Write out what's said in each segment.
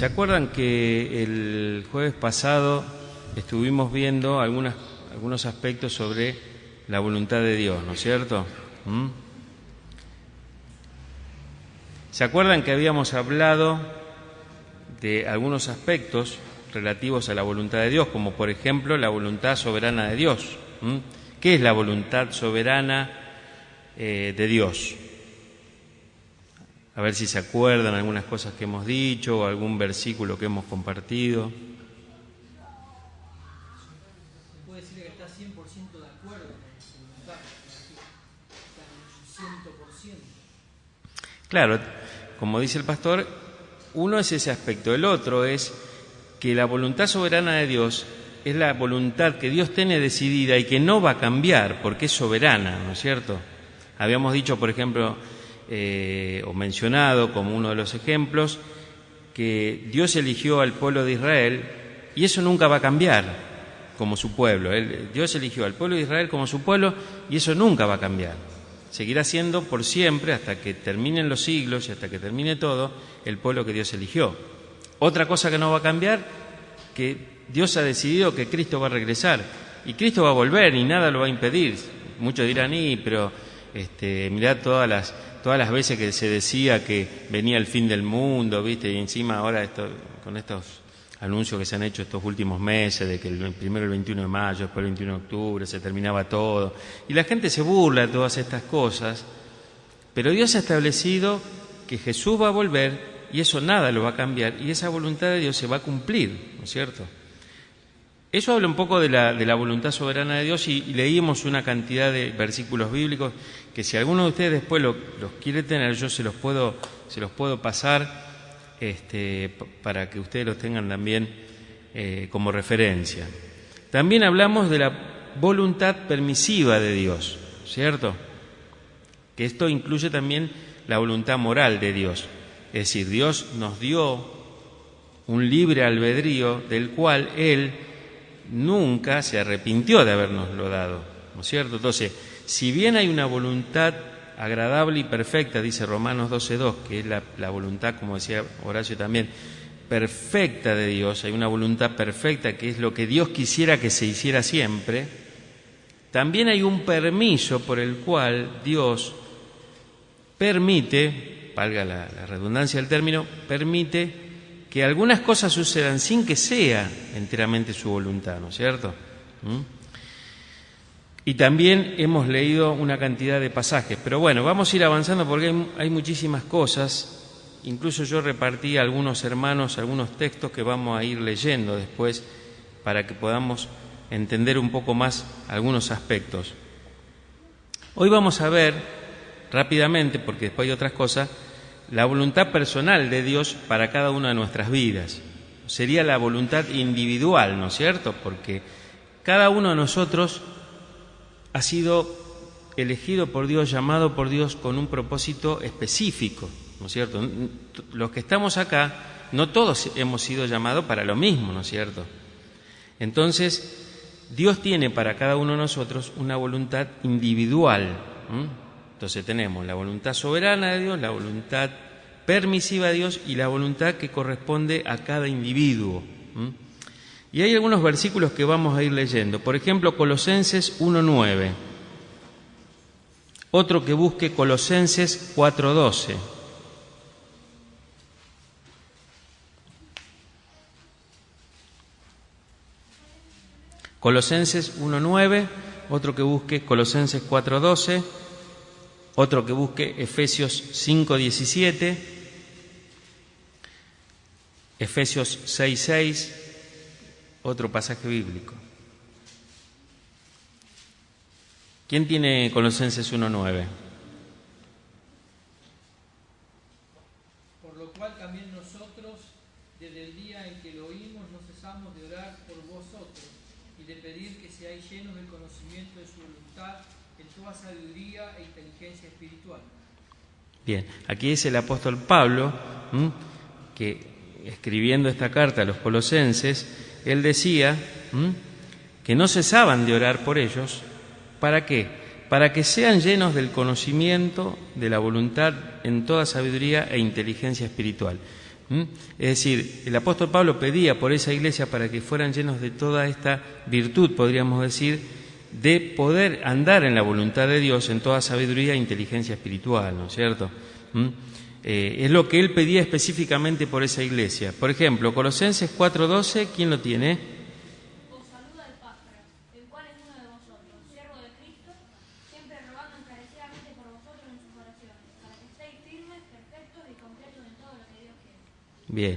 ¿Se acuerdan que el jueves pasado estuvimos viendo algunos aspectos sobre la voluntad de Dios, ¿no es cierto? ¿Se acuerdan que habíamos hablado de algunos aspectos relativos a la voluntad de Dios, como por ejemplo la voluntad soberana de Dios? ¿Qué es la voluntad soberana de Dios? A ver si se acuerdan algunas cosas que hemos dicho o algún versículo que hemos compartido. Se puede decir que está 100% de acuerdo con su voluntad, está en un 100%. Claro, como dice el pastor, uno es ese aspecto, el otro es que la voluntad soberana de Dios es la voluntad que Dios tiene decidida y que no va a cambiar porque es soberana, ¿no es cierto? Habíamos dicho, por ejemplo, o mencionado como uno de los ejemplos, que Dios eligió al pueblo de Israel y eso nunca va a cambiar como su pueblo. Dios eligió al pueblo de Israel como su pueblo y eso nunca va a cambiar. Seguirá siendo por siempre, hasta que terminen los siglos y hasta que termine todo, el pueblo que Dios eligió. Otra cosa que no va a cambiar, que Dios ha decidido que Cristo va a regresar y Cristo va a volver y nada lo va a impedir. Muchos dirán, pero mirá todas las veces que se decía que venía el fin del mundo, ¿viste? Y encima ahora con estos anuncios que se han hecho estos últimos meses, de que primero el 21 de mayo, después el 21 de octubre, se terminaba todo. Y la gente se burla de todas estas cosas, pero Dios ha establecido que Jesús va a volver y eso nada lo va a cambiar y esa voluntad de Dios se va a cumplir, ¿no es cierto? Eso habla un poco de la voluntad soberana de Dios y leímos una cantidad de versículos bíblicos que si alguno de ustedes después los quiere tener, yo se los puedo pasar para que ustedes los tengan también como referencia. También hablamos de la voluntad permisiva de Dios, ¿cierto? Que esto incluye también la voluntad moral de Dios. Es decir, Dios nos dio un libre albedrío del cual Él nunca se arrepintió de habernoslo dado, ¿no es cierto? Entonces, si bien hay una voluntad agradable y perfecta, dice Romanos 12:2, que es la voluntad, como decía Horacio también, perfecta de Dios, hay una voluntad perfecta que es lo que Dios quisiera que se hiciera siempre, también hay un permiso por el cual Dios permite, valga la redundancia del término, permite que algunas cosas sucedan sin que sea enteramente su voluntad, ¿no es cierto? Y también hemos leído una cantidad de pasajes, pero bueno, vamos a ir avanzando porque hay muchísimas cosas. Incluso yo repartí a algunos hermanos algunos textos que vamos a ir leyendo después para que podamos entender un poco más algunos aspectos. Hoy vamos a ver rápidamente, porque después hay otras cosas, la voluntad personal de Dios para cada una de nuestras vidas. Sería la voluntad individual, ¿no es cierto? Porque cada uno de nosotros ha sido elegido por Dios, llamado por Dios con un propósito específico, ¿no es cierto? Los que estamos acá, no todos hemos sido llamados para lo mismo, ¿no es cierto? Entonces, Dios tiene para cada uno de nosotros una voluntad individual. Entonces tenemos la voluntad soberana de Dios, la voluntad permisiva de Dios y la voluntad que corresponde a cada individuo. Y hay algunos versículos que vamos a ir leyendo. Por ejemplo, Colosenses 1:9. Otro que busque Colosenses 4:12. Colosenses 1:9, otro que busque Colosenses 4:12. Otro que busque Efesios 5:17, Efesios 6:6, otro pasaje bíblico. ¿Quién tiene Colosenses 1:9? Por lo cual también nosotros, desde el día en que lo oímos, no cesamos de orar por vosotros y de pedir que seáis llenos del conocimiento de su voluntad en toda sabiduría e inteligencia espiritual. Bien, aquí es el apóstol Pablo, que escribiendo esta carta a los colosenses, él decía que no cesaban de orar por ellos. ¿Para qué? Para que sean llenos del conocimiento de la voluntad en toda sabiduría e inteligencia espiritual. Es decir, el apóstol Pablo pedía por esa iglesia para que fueran llenos de toda esta virtud, podríamos decir, de poder andar en la voluntad de Dios en toda sabiduría e inteligencia espiritual, ¿no es cierto? Es lo que él pedía específicamente por esa iglesia. Por ejemplo, Colosenses 4:12, ¿quién lo tiene? Os saluda Epafras, el cual es uno de vosotros, siervo de Cristo, siempre rogando encarecidamente por vosotros en sus oraciones, para que estéis firmes, perfectos y completos en todo lo que Dios quiere. Bien,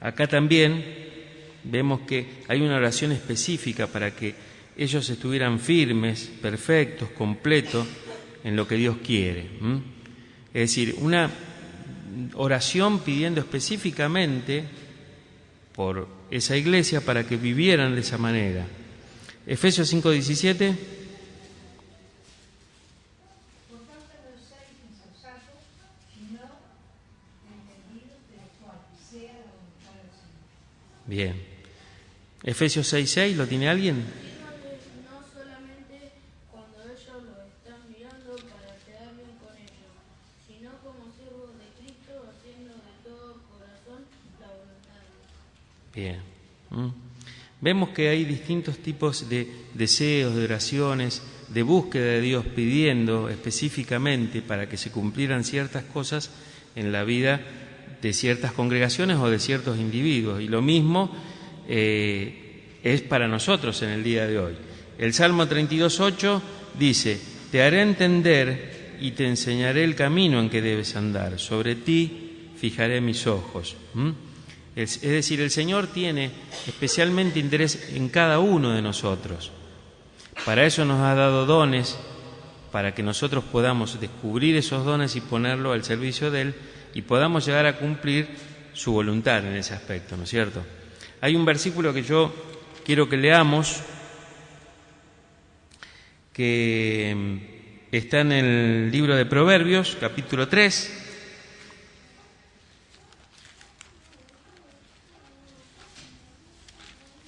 acá también vemos que hay una oración específica para que ellos estuvieran firmes, perfectos, completos en lo que Dios quiere. Es decir, una oración pidiendo específicamente por esa iglesia para que vivieran de esa manera. Efesios 5:17. Por tanto no seáis insensatos, sino entendidos de lo cual sea la voluntad del Señor. Bien. Efesios 6:6, ¿lo tiene alguien? No solamente cuando ellos lo están mirando para quedar bien con ellos, sino como siervos de Cristo, haciendo de todo corazón la voluntad de Dios. Bien. Vemos que hay distintos tipos de deseos, de oraciones, de búsqueda de Dios, pidiendo específicamente para que se cumplieran ciertas cosas en la vida de ciertas congregaciones o de ciertos individuos. Y lo mismo es para nosotros en el día de hoy. El Salmo 32:8 dice: te haré entender y te enseñaré el camino en que debes andar. Sobre ti fijaré mis ojos. Es decir, el Señor tiene especialmente interés en cada uno de nosotros. Para eso nos ha dado dones, para que nosotros podamos descubrir esos dones y ponerlo al servicio de Él y podamos llegar a cumplir su voluntad en ese aspecto, ¿no es cierto? Hay un versículo que yo quiero que leamos, que está en el libro de Proverbios, capítulo 3,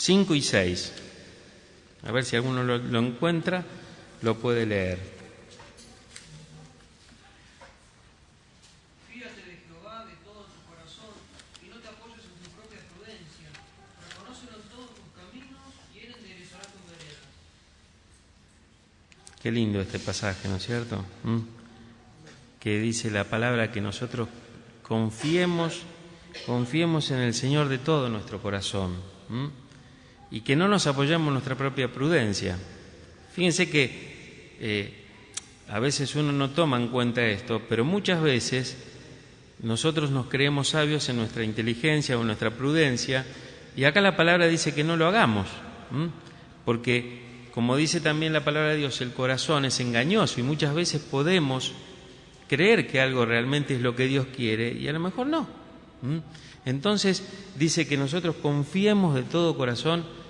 ...5 y 6. A ver si alguno lo encuentra, lo puede leer. Fíjate de Jehová de todo tu corazón y no te apoyes en tu propia prudencia. Reconócelo en todos tus caminos y Él enderezará tus veredas. Qué lindo este pasaje, ¿no es cierto? Que dice la palabra que nosotros confiemos en el Señor de todo nuestro corazón. Y que no nos apoyamos en nuestra propia prudencia. Fíjense que a veces uno no toma en cuenta esto, pero muchas veces nosotros nos creemos sabios en nuestra inteligencia o en nuestra prudencia, y acá la palabra dice que no lo hagamos, porque, como dice también la palabra de Dios, el corazón es engañoso y muchas veces podemos creer que algo realmente es lo que Dios quiere y a lo mejor no. Entonces dice que nosotros confiemos de todo corazón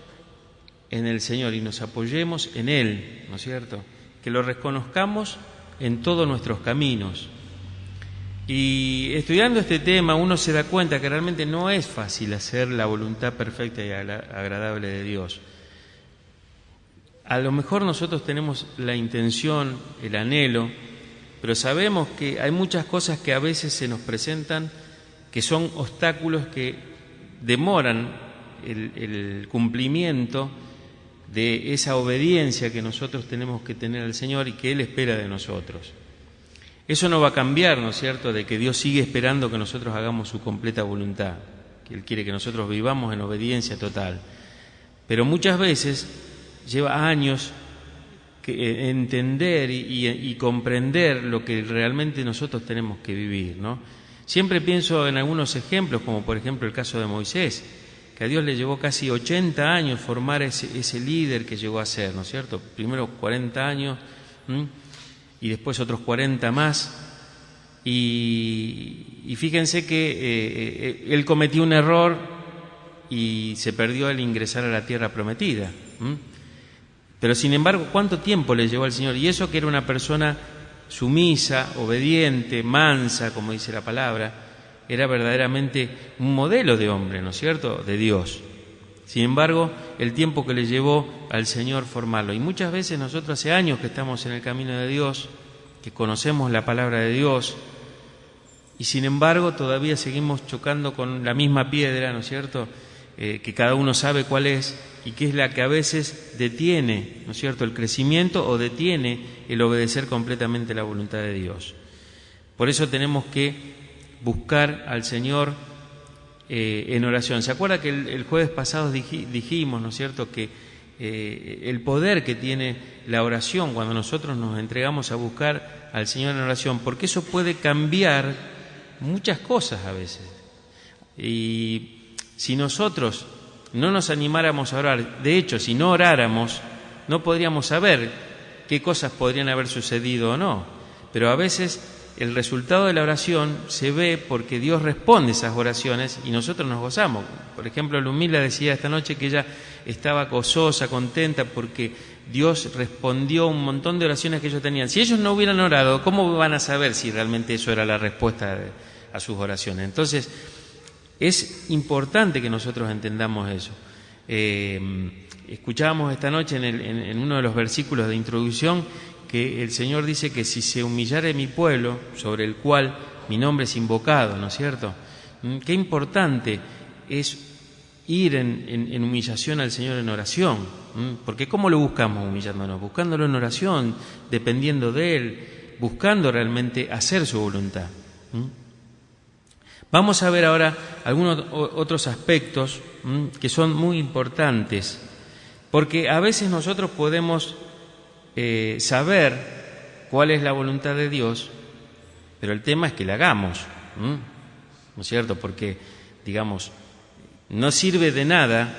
en el Señor y nos apoyemos en Él, ¿no es cierto? Que lo reconozcamos en todos nuestros caminos. Y estudiando este tema uno se da cuenta que realmente no es fácil hacer la voluntad perfecta y agradable de Dios. A lo mejor nosotros tenemos la intención, el anhelo, pero sabemos que hay muchas cosas que a veces se nos presentan que son obstáculos que demoran el cumplimiento de esa obediencia que nosotros tenemos que tener al Señor y que Él espera de nosotros. Eso no va a cambiar, ¿no es cierto?, de que Dios sigue esperando que nosotros hagamos su completa voluntad, que Él quiere que nosotros vivamos en obediencia total. Pero muchas veces lleva años entender y comprender lo que realmente nosotros tenemos que vivir, ¿no? Siempre pienso en algunos ejemplos, como por ejemplo el caso de Moisés, que a Dios le llevó casi 80 años formar ese líder que llegó a ser, ¿no es cierto? Primero 40 años y después otros 40 más. Y fíjense que él cometió un error y se perdió al ingresar a la tierra prometida. Pero sin embargo, ¿cuánto tiempo le llevó al Señor? Y eso que era una persona sumisa, obediente, mansa, como dice la palabra, era verdaderamente un modelo de hombre, ¿no es cierto?, de Dios. Sin embargo, el tiempo que le llevó al Señor formarlo. Y muchas veces nosotros hace años que estamos en el camino de Dios, que conocemos la palabra de Dios, y sin embargo todavía seguimos chocando con la misma piedra, ¿no es cierto?, que cada uno sabe cuál es y que es la que a veces detiene, ¿no es cierto?, el crecimiento o detiene el obedecer completamente la voluntad de Dios. Por eso tenemos que buscar al Señor en oración. ¿Se acuerda que el jueves pasado dijimos, ¿no es cierto?, que el poder que tiene la oración cuando nosotros nos entregamos a buscar al Señor en oración, porque eso puede cambiar muchas cosas a veces. Y si nosotros no nos animáramos a orar, de hecho, si no oráramos, no podríamos saber qué cosas podrían haber sucedido o no. Pero a veces el resultado de la oración se ve porque Dios responde esas oraciones y nosotros nos gozamos. Por ejemplo, Lumila decía esta noche que ella estaba gozosa, contenta, porque Dios respondió un montón de oraciones que ellos tenían. Si ellos no hubieran orado, ¿cómo van a saber si realmente eso era la respuesta a sus oraciones? Entonces, es importante que nosotros entendamos eso. Escuchábamos esta noche en uno de los versículos de introducción que el Señor dice que si se humillare mi pueblo, sobre el cual mi nombre es invocado, ¿no es cierto? Qué importante es ir en humillación al Señor en oración, porque ¿cómo lo buscamos humillándonos? Buscándolo en oración, dependiendo de Él, buscando realmente hacer su voluntad. Vamos a ver ahora algunos otros aspectos que son muy importantes, porque a veces nosotros podemos saber cuál es la voluntad de Dios, pero el tema es que la hagamos, ¿no es cierto? Porque, digamos, no sirve de nada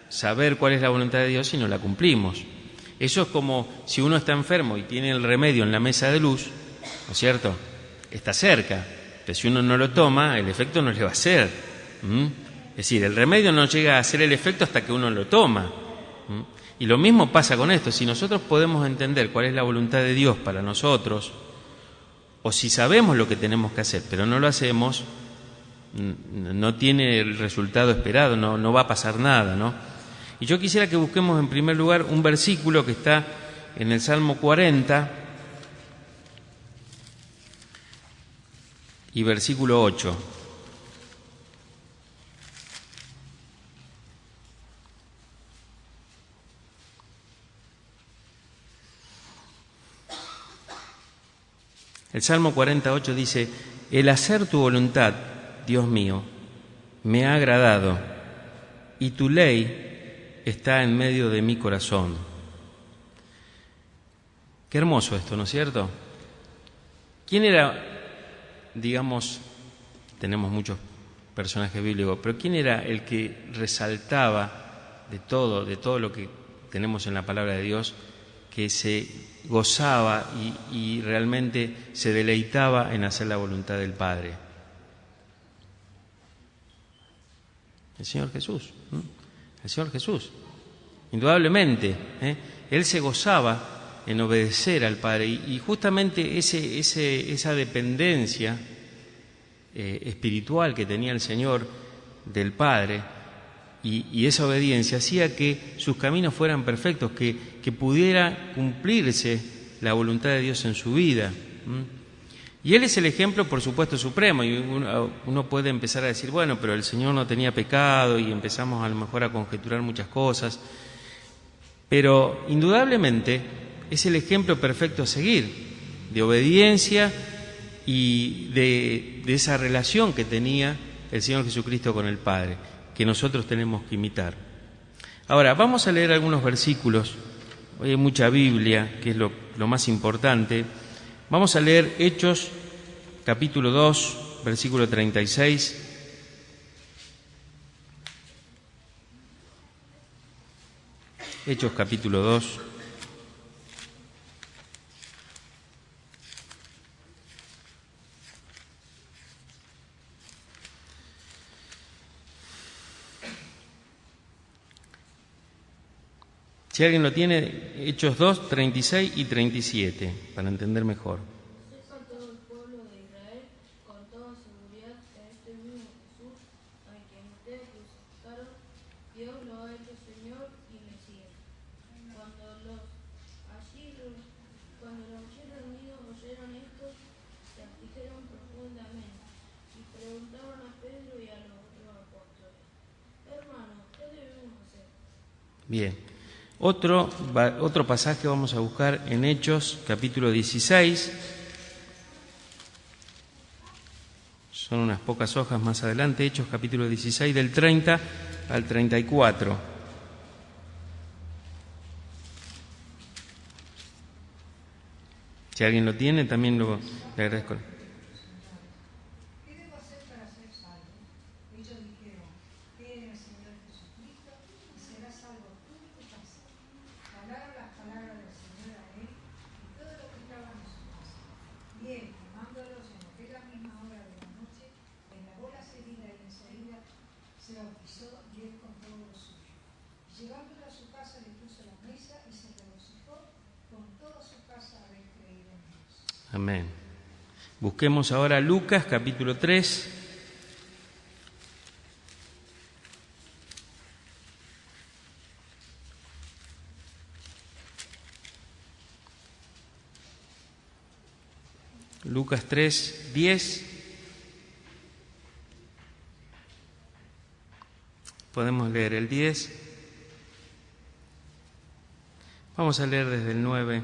saber cuál es la voluntad de Dios si no la cumplimos. Eso es como si uno está enfermo y tiene el remedio en la mesa de luz, ¿no es cierto? Está cerca. Pero si uno no lo toma, el efecto no le va a hacer. Es decir, el remedio no llega a hacer el efecto hasta que uno lo toma. Y lo mismo pasa con esto. Si nosotros podemos entender cuál es la voluntad de Dios para nosotros, o si sabemos lo que tenemos que hacer, pero no lo hacemos, no tiene el resultado esperado, no va a pasar nada, ¿no? Y yo quisiera que busquemos en primer lugar un versículo que está en el Salmo 40, y versículo 8. El Salmo 48 dice: el hacer tu voluntad, Dios mío, me ha agradado, y tu ley está en medio de mi corazón. Qué hermoso esto, ¿no es cierto? ¿Quién era, digamos, tenemos muchos personajes bíblicos, pero quién era el que resaltaba de todo lo que tenemos en la palabra de Dios, que se gozaba y realmente se deleitaba en hacer la voluntad del Padre? El Señor Jesús. El Señor Jesús. Indudablemente, Él se gozaba en obedecer al Padre y justamente esa dependencia espiritual que tenía el Señor del Padre y esa obediencia hacía que sus caminos fueran perfectos, que pudiera cumplirse la voluntad de Dios en su vida. Y Él es el ejemplo, por supuesto, supremo, y uno puede empezar a decir, bueno, pero el Señor no tenía pecado, y empezamos a lo mejor a conjeturar muchas cosas, pero indudablemente es el ejemplo perfecto a seguir, de obediencia y de esa relación que tenía el Señor Jesucristo con el Padre, que nosotros tenemos que imitar. Ahora, vamos a leer algunos versículos. Hoy hay mucha Biblia, que es lo más importante. Vamos a leer Hechos, capítulo 2, versículo 36. Hechos, capítulo 2. Si alguien lo tiene, Hechos 2, 36 y 37, para entender mejor. Sepa todo el pueblo de Israel con toda seguridad que este mismo Jesús, a quien ustedes crucificaron, Dios lo ha hecho Señor y Mesías. Cuando los allí reunidos oyeron esto, se afligieron profundamente preguntaban a Pedro y a los otros apóstoles: Hermanos, ¿qué debemos hacer? Bien. Otro pasaje vamos a buscar en Hechos, capítulo 16. Son unas pocas hojas más adelante, Hechos, capítulo 16, del 30 al 34. Si alguien lo tiene, también le agradezco. ¿Qué debo hacer para ser salvo? Ellos dijeron: cree en el Señor Jesucristo y serás salvo tú y tu casa. Hablaron las palabras del Señor a él y todo lo que estaban en su casa. Y él, llamándolos en aquella misma hora de la noche, les lavó las heridas y enseguida se bautizó y él con todo lo suyo. Y llevándolo a su casa le puso la mesa y se regocijó con toda su casa haber creído en Dios. Amén. Busquemos ahora Lucas, capítulo 3. Lucas 3, 10. Podemos leer el 10. Vamos a leer desde el 9.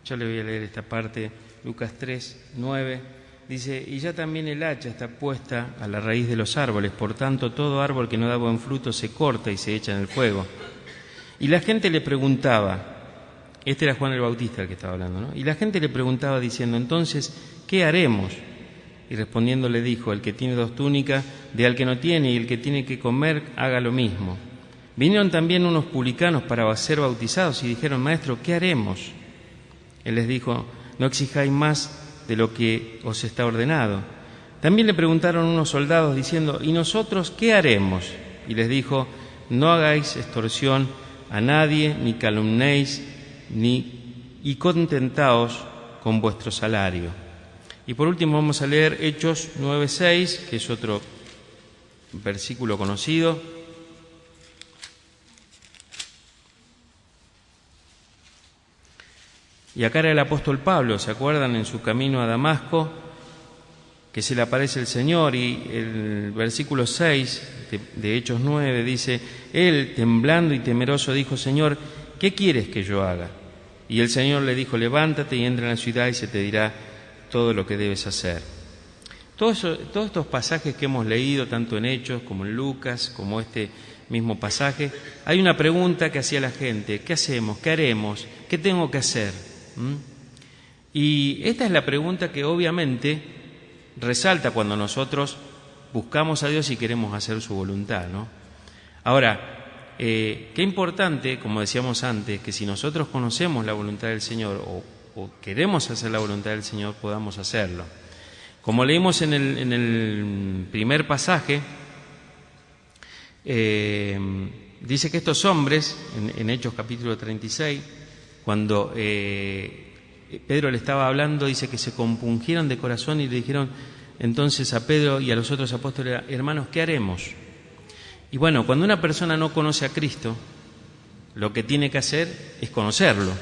Yo le voy a leer esta parte. Lucas 3, 9. Dice: y ya también el hacha está puesta a la raíz de los árboles, por tanto todo árbol que no da buen fruto se corta y se echa en el fuego. Y la gente le preguntaba, este era Juan el Bautista el que estaba hablando, ¿no? Y la gente le preguntaba diciendo: entonces, ¿qué haremos? Y respondiendo le dijo: el que tiene 2 túnicas, dé al que no tiene, y el que tiene que comer, haga lo mismo. Vinieron también unos publicanos para ser bautizados y dijeron: Maestro, ¿qué haremos? Él les dijo: no exijáis más de lo que os está ordenado. También le preguntaron unos soldados diciendo: ¿y nosotros qué haremos? Y les dijo: no hagáis extorsión a nadie, ni calumnéis, y contentaos con vuestro salario. Y por último vamos a leer Hechos 9:6, que es otro versículo conocido. Y acá era el apóstol Pablo, ¿se acuerdan? En su camino a Damasco, que se le aparece el Señor, y el versículo 6 de Hechos 9 dice: él, temblando y temeroso, dijo: Señor, ¿qué quieres que yo haga? Y el Señor le dijo: levántate y entra en la ciudad y se te dirá todo lo que debes hacer. Todos estos pasajes que hemos leído, tanto en Hechos como en Lucas, como este mismo pasaje, hay una pregunta que hacía la gente: ¿qué hacemos? ¿Qué haremos? ¿Qué tengo que hacer? Y esta es la pregunta que obviamente resalta cuando nosotros buscamos a Dios y queremos hacer su voluntad, ¿no? Ahora, qué importante, como decíamos antes, que si nosotros conocemos la voluntad del Señor o queremos hacer la voluntad del Señor, podamos hacerlo. Como leímos en el primer pasaje, dice que estos hombres, en Hechos capítulo 36, cuando Pedro le estaba hablando, dice que se compungieron de corazón y le dijeron entonces a Pedro y a los otros apóstoles: hermanos, ¿qué haremos? Y bueno, cuando una persona no conoce a Cristo, lo que tiene que hacer es conocerlo,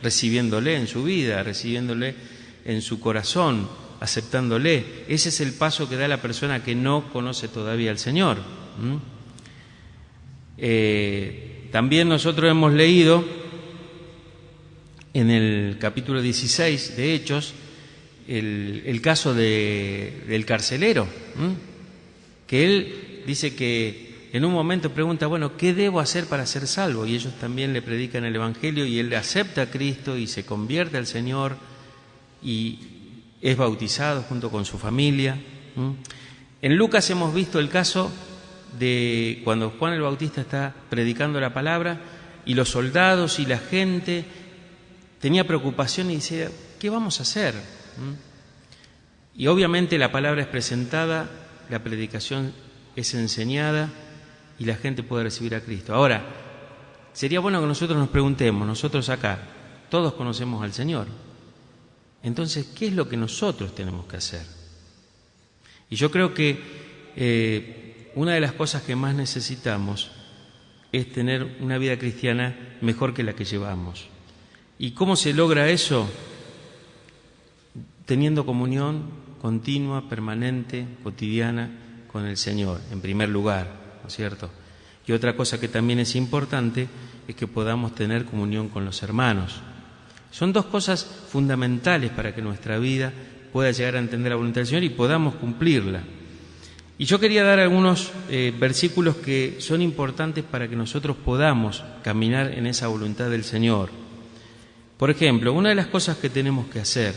recibiéndole en su vida, recibiéndole en su corazón, aceptándole. Ese es el paso que da la persona que no conoce todavía al Señor. También nosotros hemos leído en el capítulo 16 de Hechos el caso del carcelero, que él dice que en un momento pregunta: bueno, ¿qué debo hacer para ser salvo? Y ellos también le predican el Evangelio y él acepta a Cristo y se convierte al Señor y es bautizado junto con su familia. En Lucas hemos visto el caso de cuando Juan el Bautista está predicando la palabra y los soldados y la gente tenía preocupación y decía: ¿qué vamos a hacer? Y obviamente la palabra es presentada, la predicación es enseñada y la gente puede recibir a Cristo. Ahora, sería bueno que nosotros nos preguntemos, nosotros acá, todos conocemos al Señor. Entonces, ¿qué es lo que nosotros tenemos que hacer? Y yo creo que una de las cosas que más necesitamos es tener una vida cristiana mejor que la que llevamos. ¿Y cómo se logra eso? Teniendo comunión continua, permanente, cotidiana con el Señor, en primer lugar, ¿no es cierto? Y otra cosa que también es importante es que podamos tener comunión con los hermanos. Son dos cosas fundamentales para que nuestra vida pueda llegar a entender la voluntad del Señor y podamos cumplirla. Y yo quería dar algunos versículos que son importantes para que nosotros podamos caminar en esa voluntad del Señor. Por ejemplo, una de las cosas que tenemos que hacer,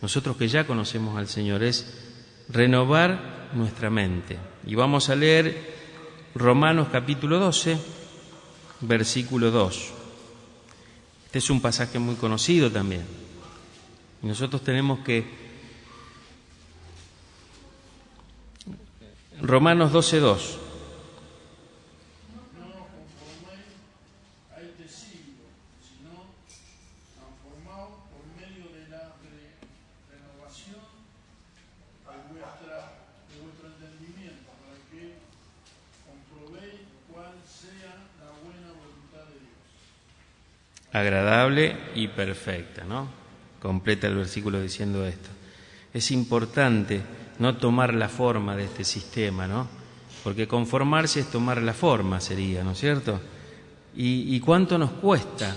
nosotros que ya conocemos al Señor, es renovar nuestra mente. Y vamos a leer Romanos capítulo 12, versículo 2. Este es un pasaje muy conocido también. Y nosotros tenemos que... Romanos 12, 2. Agradable y perfecta, ¿no? Completa el versículo diciendo esto. Es importante no tomar la forma de este sistema, ¿no? Porque conformarse es tomar la forma, sería, ¿no es cierto? ¿Y cuánto nos cuesta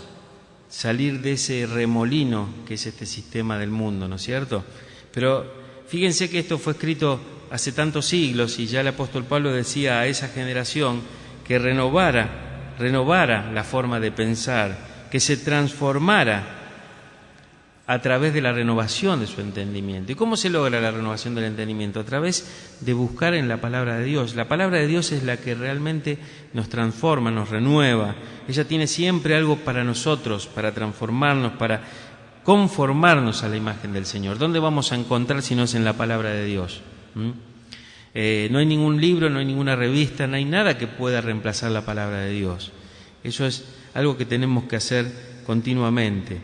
salir de ese remolino que es este sistema del mundo, ¿no es cierto? Pero fíjense que esto fue escrito hace tantos siglos y ya el apóstol Pablo decía a esa generación que renovara la forma de pensar, que se transformara a través de la renovación de su entendimiento. ¿Y cómo se logra la renovación del entendimiento? A través de buscar en la palabra de Dios. La palabra de Dios es la que realmente nos transforma, nos renueva. Ella tiene siempre algo para nosotros, para transformarnos, para conformarnos a la imagen del Señor. ¿Dónde vamos a encontrar si no es en la palabra de Dios? No hay ningún libro, no hay ninguna revista, no hay nada que pueda reemplazar la palabra de Dios. Eso es algo que tenemos que hacer continuamente.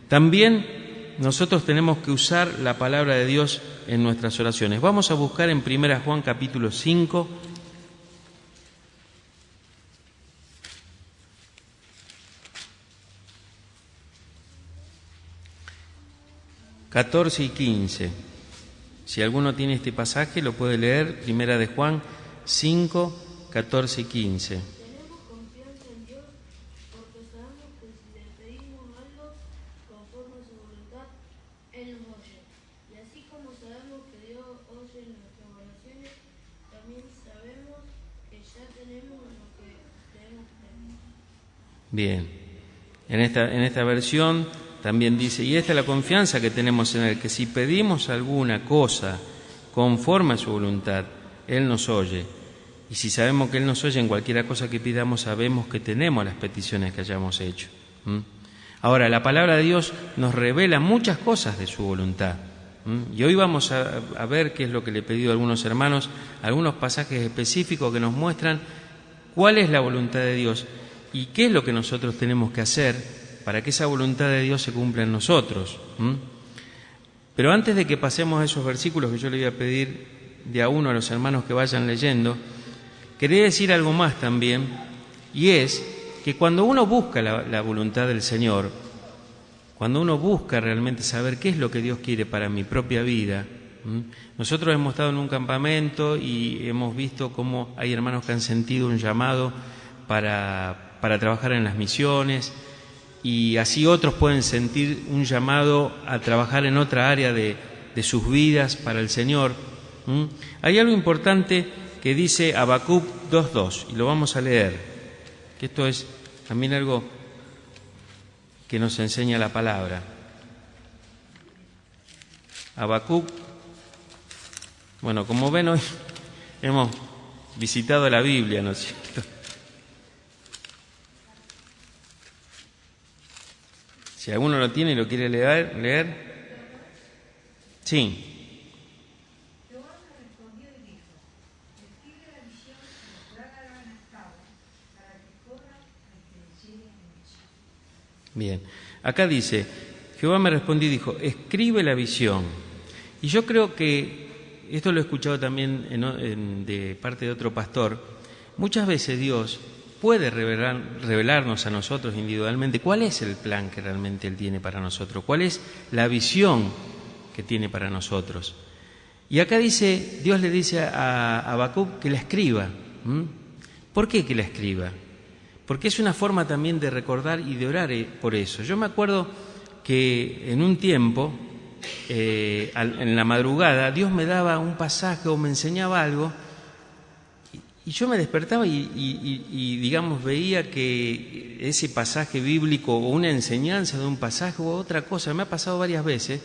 También nosotros tenemos que usar la palabra de Dios en nuestras oraciones. Vamos a buscar en 1 Juan capítulo 5, ...14 y 15. Si alguno tiene este pasaje, lo puede leer, 1 Juan 5, 14 y 15. Tenemos confianza en Dios porque sabemos que si le pedimos algo conforme a su voluntad, Él nos oye. Y así como sabemos que Dios oye nuestras oraciones, también sabemos que ya tenemos lo que tenemos que pedir. Bien, en esta versión también dice, y esta es la confianza que tenemos en Él, que si pedimos alguna cosa conforme a su voluntad, Él nos oye. Y si sabemos que Él nos oye en cualquier cosa que pidamos, sabemos que tenemos las peticiones que hayamos hecho. Ahora, la palabra de Dios nos revela muchas cosas de su voluntad. Y hoy vamos a ver qué es lo que le he pedido a algunos hermanos, algunos pasajes específicos que nos muestran cuál es la voluntad de Dios y qué es lo que nosotros tenemos que hacer para que esa voluntad de Dios se cumpla en nosotros. Pero antes de que pasemos a esos versículos que yo le voy a pedir de a uno a los hermanos que vayan leyendo, quería decir algo más también, y es que cuando uno busca la voluntad del Señor, cuando uno busca realmente saber qué es lo que Dios quiere para mi propia vida, nosotros hemos estado en un campamento y hemos visto cómo hay hermanos que han sentido un llamado para trabajar en las misiones, y así otros pueden sentir un llamado a trabajar en otra área de sus vidas para el Señor. Hay algo importante que dice Habacuc 2:2, y lo vamos a leer, que esto es también algo que nos enseña la palabra. Habacuc, bueno, como ven hoy hemos visitado la Biblia, ¿no es cierto? Si alguno lo tiene y lo quiere leer. Sí. Jehová me respondió y dijo, escribe la visión y trágala en las tablas, para que corra al que llegue en ella. Bien, acá dice, Jehová me respondió y dijo, escribe la visión. Y yo creo que, esto lo he escuchado también de parte de otro pastor, muchas veces Dios puede revelarnos a nosotros individualmente cuál es el plan que realmente Él tiene para nosotros, cuál es la visión que tiene para nosotros. Y acá dice, Dios le dice a Habacuc que la escriba. ¿Por qué que la escriba? Porque es una forma también de recordar y de orar por eso. Yo me acuerdo que en un tiempo, en la madrugada, Dios me daba un pasaje o me enseñaba algo, y yo me despertaba y digamos, veía que ese pasaje bíblico o una enseñanza de un pasaje o otra cosa, me ha pasado varias veces,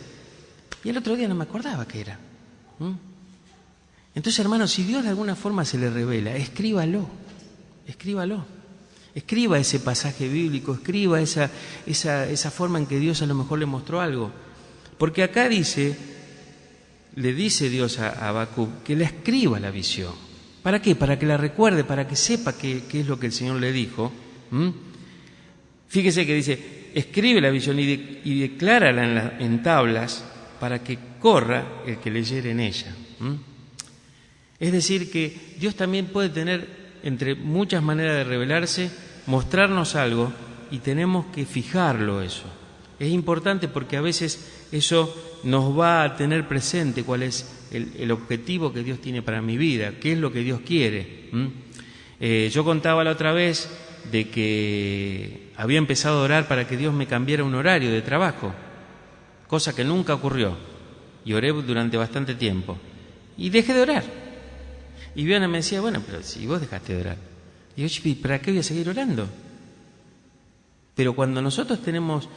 y el otro día no me acordaba qué era. Entonces, hermanos, si Dios de alguna forma se le revela, escríbalo. Escriba ese pasaje bíblico, escriba esa forma en que Dios a lo mejor le mostró algo. Porque acá le dice Dios a Habacuc que la escriba la visión. ¿Para qué? Para que la recuerde, para que sepa qué es lo que el Señor le dijo. Fíjese que dice, escribe la visión y declárala en tablas para que corra el que leyere en ella. Es decir, que Dios también puede tener, entre muchas maneras de revelarse, mostrarnos algo y tenemos que fijarlo eso. Es importante porque a veces eso nos va a tener presente cuál es el objetivo que Dios tiene para mi vida, qué es lo que Dios quiere. Yo contaba la otra vez de que había empezado a orar para que Dios me cambiara un horario de trabajo, cosa que nunca ocurrió, y oré durante bastante tiempo, y dejé de orar. Y Viviana me decía, bueno, pero si vos dejaste de orar, y yo, ¿para qué voy a seguir orando? Pero cuando nosotros tenemos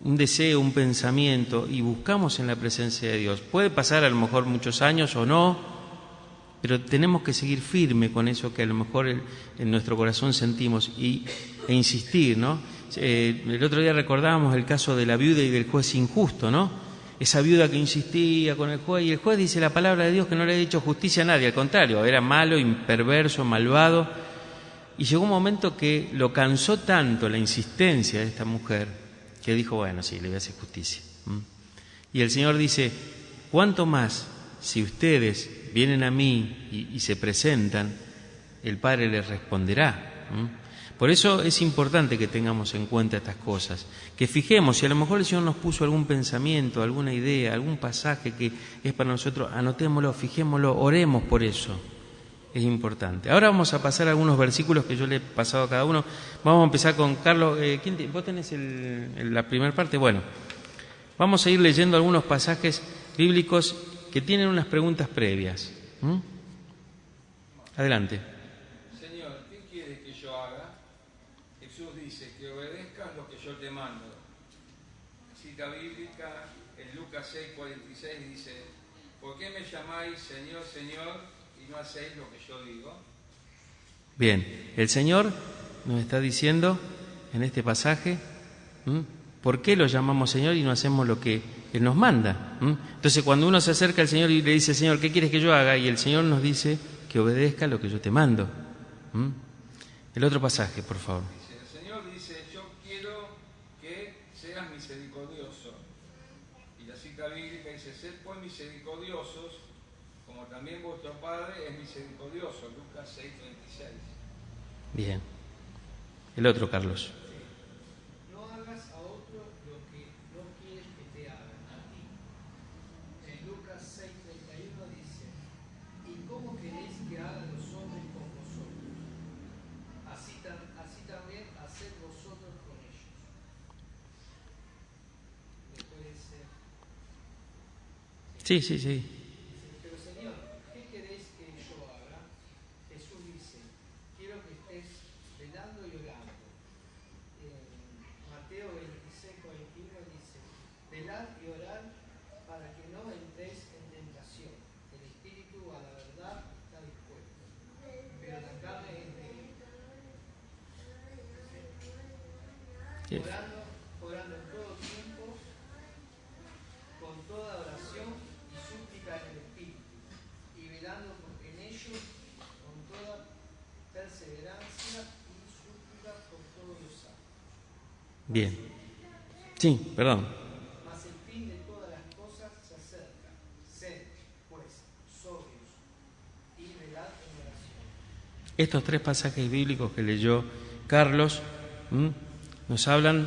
un deseo, un pensamiento y buscamos en la presencia de Dios, puede pasar a lo mejor muchos años o no, pero tenemos que seguir firme con eso que a lo mejor en nuestro corazón sentimos e insistir, ¿no? El otro día recordábamos el caso de la viuda y del juez injusto, ¿no? Esa viuda que insistía con el juez, y el juez dice la palabra de Dios que no le ha dicho justicia a nadie, al contrario, era malo, perverso, malvado, y llegó un momento que lo cansó tanto la insistencia de esta mujer que dijo, bueno, sí, le voy a hacer justicia. Y el Señor dice, ¿cuánto más si ustedes vienen a mí y se presentan, el Padre les responderá? Por eso es importante que tengamos en cuenta estas cosas, que fijemos, si a lo mejor el Señor nos puso algún pensamiento, alguna idea, algún pasaje que es para nosotros, anotémoslo, fijémoslo, oremos por eso. Es importante. Ahora vamos a pasar a algunos versículos que yo le he pasado a cada uno. Vamos a empezar con Carlos. ¿Vos tenés la primera parte? Bueno, vamos a ir leyendo algunos pasajes bíblicos que tienen unas preguntas previas. Adelante. Señor, ¿qué quieres que yo haga? Jesús dice que obedezcas lo que yo te mando. Cita bíblica en Lucas 6:46 dice, ¿por qué me llamáis Señor, Señor, y no hacéis lo que yo digo? Bien, el Señor nos está diciendo en este pasaje, ¿por qué lo llamamos Señor y no hacemos lo que Él nos manda? Entonces, cuando uno se acerca al Señor y le dice, Señor, ¿qué quieres que yo haga? Y el Señor nos dice que obedezca lo que yo te mando. El otro pasaje, por favor. El Señor dice, yo quiero que seas misericordioso. Y la cita bíblica dice, sed pues misericordiosos, como también vuestro Padre es misericordioso. Lucas 6:36. Bien. El otro, Carlos. No hagas a otro lo que no quieres que te hagan a ti. En Lucas 6:31 dice, ¿y cómo queréis que hagan los hombres con vosotros? Así también haced vosotros con ellos. Después dice, Sí. pero Señor, ¿qué queréis que yo haga? Jesús dice, quiero que estés velando y orando. Mateo 26:41 dice, velad y orad para que no entréis en tentación. El espíritu a la verdad está dispuesto, pero la carne es débil. Orando en todo tiempo, con toda oración y súplica en el espíritu, y velando en ello con toda perseverancia y súplica por todos los santos. Bien. Sí, perdón. Mas el fin de todas las cosas se acerca. Sed, pues, sobrios y velad en oración. Estos tres pasajes bíblicos que leyó Carlos nos hablan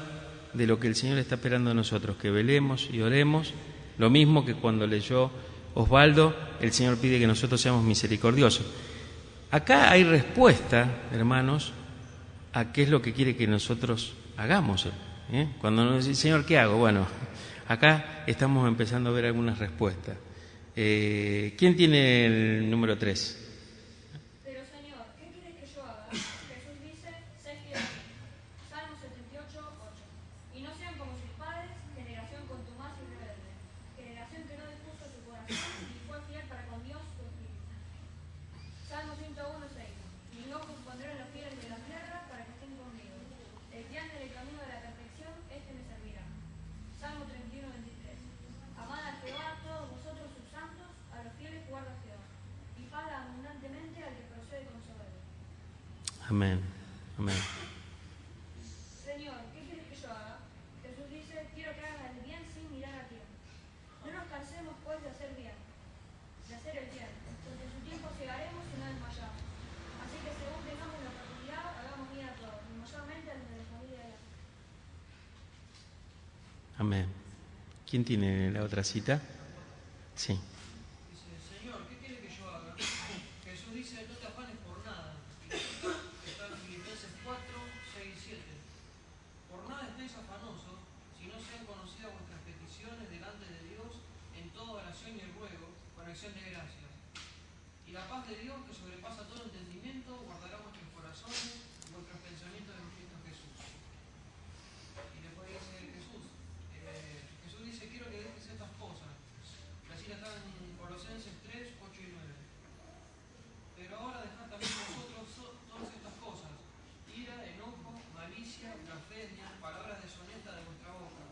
de lo que el Señor está esperando de nosotros, que velemos y oremos, lo mismo que cuando leyó Osvaldo, el Señor pide que nosotros seamos misericordiosos. Acá hay respuesta, hermanos, a qué es lo que quiere que nosotros hagamos. Cuando nos dice, Señor, ¿qué hago? Bueno, acá estamos empezando a ver algunas respuestas. ¿Quién tiene el número 3? Pero Señor, ¿qué quieres que yo haga? Jesús dice, sé fiel a mí. Salmo 78, 8. Y no sean como sus padres, generación contumaz y rebelde, generación que no dispuso su corazón y fue fiel para con Dios su espíritu. Salmo 101, 6. Mis ojos pondré en los fieles de la tierra para que estén conmigo. El que ande en el camino de la perfección, este me servirá. Salmo 31, 23. Amad a Jehová todos vosotros sus santos, a los fieles guarda Jehová, y paga abundantemente al que procede con soberbia. Amén. Amén. Señor, ¿qué quieres que yo haga? Jesús dice, quiero que hagas el bien sin mirar a tiempo. No nos cansemos pues de hacer bien, de hacer el bien, porque en su tiempo llegaremos y no desmayamos. Así que según tengamos la oportunidad, hagamos bien a todos, y mayormente a los de la familia de la fe. Amén. ¿Quién tiene la otra cita? Sí. Dice, Señor, ¿qué quiere que yo haga? Jesús dice, no te afanes por nada. Y está en Filipenses 4, 6 y 7. Por nada estéis afanosos, si no sean conocidas vuestras peticiones delante de Dios en toda oración y ruego, con acción de gracias. Y la paz de Dios, que sobrepasa todo entendimiento, guardará vuestros corazones y vuestros pensamientos en Cristo Jesús. Y después dice Jesús dice, quiero que dejes estas cosas. Así está en Colosenses 3, 8 y 9. Pero ahora dejad también vosotros todas estas cosas: ira, enojo, malicia, blasfemia, palabras deshonestas de vuestra boca.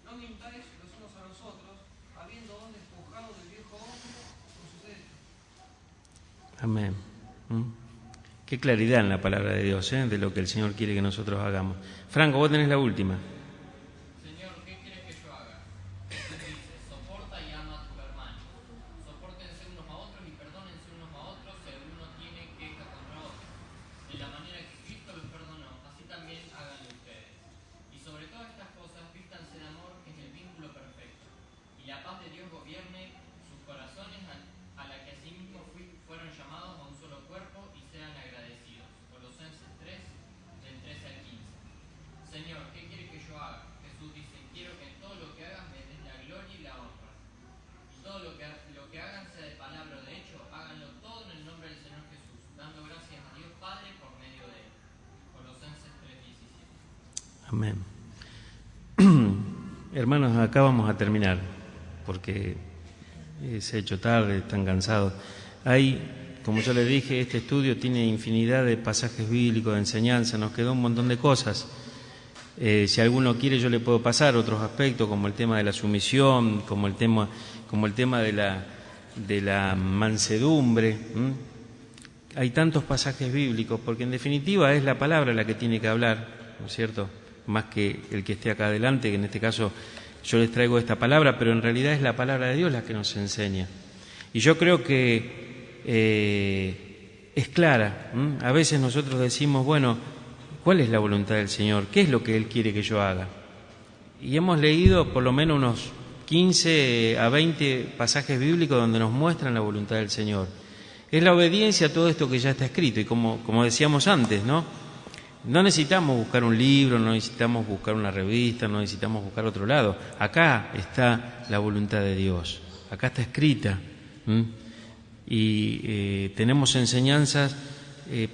No mintáis los unos a los otros, habiéndoos despojado del viejo hombre con sus hechos. Amén. Qué claridad en la palabra de Dios, de lo que el Señor quiere que nosotros hagamos. Franco, vos tenés la última. Señor, ¿qué quieres que yo haga? Jesús dice, soporta y ama a tus hermanos. Sopórtense unos a otros y perdónense unos a otros si alguno tiene queja contra otro. De la manera que Cristo los perdonó, así también háganlo ustedes. Y sobre todas estas cosas, vístanse de amor, que es el vínculo perfecto. Y la paz de Dios gobierne sus corazones, a la que asimismo fueron llamados a un solo cuerpo, y sean agradecidos. Colosenses 3, del 13 al 15. Señor, ¿qué quieres que yo haga? Jesús dice, quiero que en todo lo que hagas me des la gloria y la honra. Y todo lo que hagan, sea de palabra o de hecho, háganlo todo en el nombre del Señor Jesús, dando gracias a Dios Padre por medio de él. Colosenses 3:17. Amén. Hermanos, acá vamos a terminar, porque se ha hecho tarde, están cansados. Hay, como yo les dije, este estudio tiene infinidad de pasajes bíblicos, de enseñanza, nos quedó un montón de cosas. Si alguno quiere, yo le puedo pasar otros aspectos, como el tema de la sumisión, como el tema de la mansedumbre. Hay tantos pasajes bíblicos, porque en definitiva es la palabra la que tiene que hablar, ¿no es cierto? Más que el que esté acá adelante, que en este caso yo les traigo esta palabra, pero en realidad es la palabra de Dios la que nos enseña. Y yo creo que es clara. A veces nosotros decimos, bueno, ¿cuál es la voluntad del Señor? ¿Qué es lo que Él quiere que yo haga? Y hemos leído por lo menos unos 15 a 20 pasajes bíblicos donde nos muestran la voluntad del Señor. Es la obediencia a todo esto que ya está escrito. Y como decíamos antes, ¿no? No necesitamos buscar un libro, no necesitamos buscar una revista, no necesitamos buscar otro lado. Acá está la voluntad de Dios. Acá está escrita. Y tenemos enseñanzas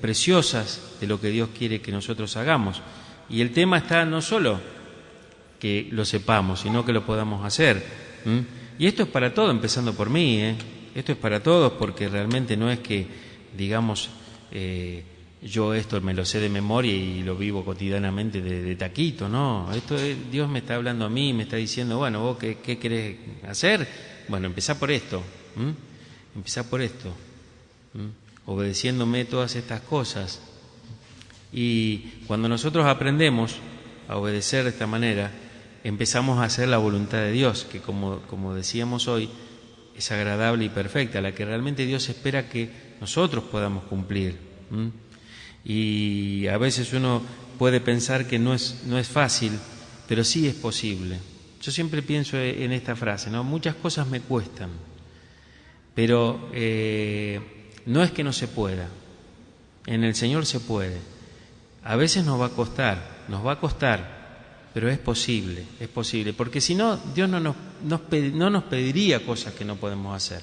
preciosas de lo que Dios quiere que nosotros hagamos. Y el tema está no solo que lo sepamos, sino que lo podamos hacer. Y esto es para todos, empezando por mí. Esto es para todos, porque realmente no es que, digamos, yo esto me lo sé de memoria y lo vivo cotidianamente de taquito, no. Esto Dios me está hablando a mí, me está diciendo, bueno, vos qué querés hacer. Bueno, empezá por esto. Empezá por esto. Obedeciéndome todas estas cosas. Y cuando nosotros aprendemos a obedecer de esta manera, empezamos a hacer la voluntad de Dios, que como decíamos hoy, es agradable y perfecta, la que realmente Dios espera que nosotros podamos cumplir. Y a veces uno puede pensar que no es fácil, pero sí es posible. Yo siempre pienso en esta frase, ¿no? Muchas cosas me cuestan, Pero no es que no se pueda. En el Señor se puede. A veces nos va a costar, pero es posible, porque si no, Dios no nos pediría cosas que no podemos hacer.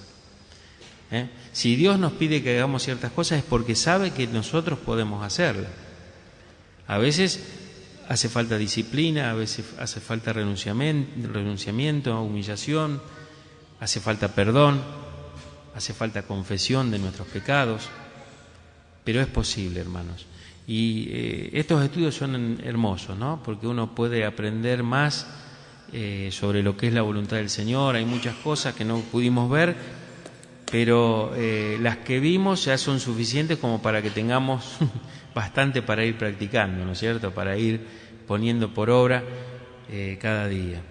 Si Dios nos pide que hagamos ciertas cosas es porque sabe que nosotros podemos hacerlas. A veces hace falta disciplina, a veces hace falta renunciamiento, humillación, hace falta perdón, hace falta confesión de nuestros pecados, pero es posible, hermanos. Y estos estudios son hermosos, ¿no? Porque uno puede aprender más sobre lo que es la voluntad del Señor. Hay muchas cosas que no pudimos ver, pero las que vimos ya son suficientes como para que tengamos bastante para ir practicando, ¿no es cierto? Para ir poniendo por obra cada día.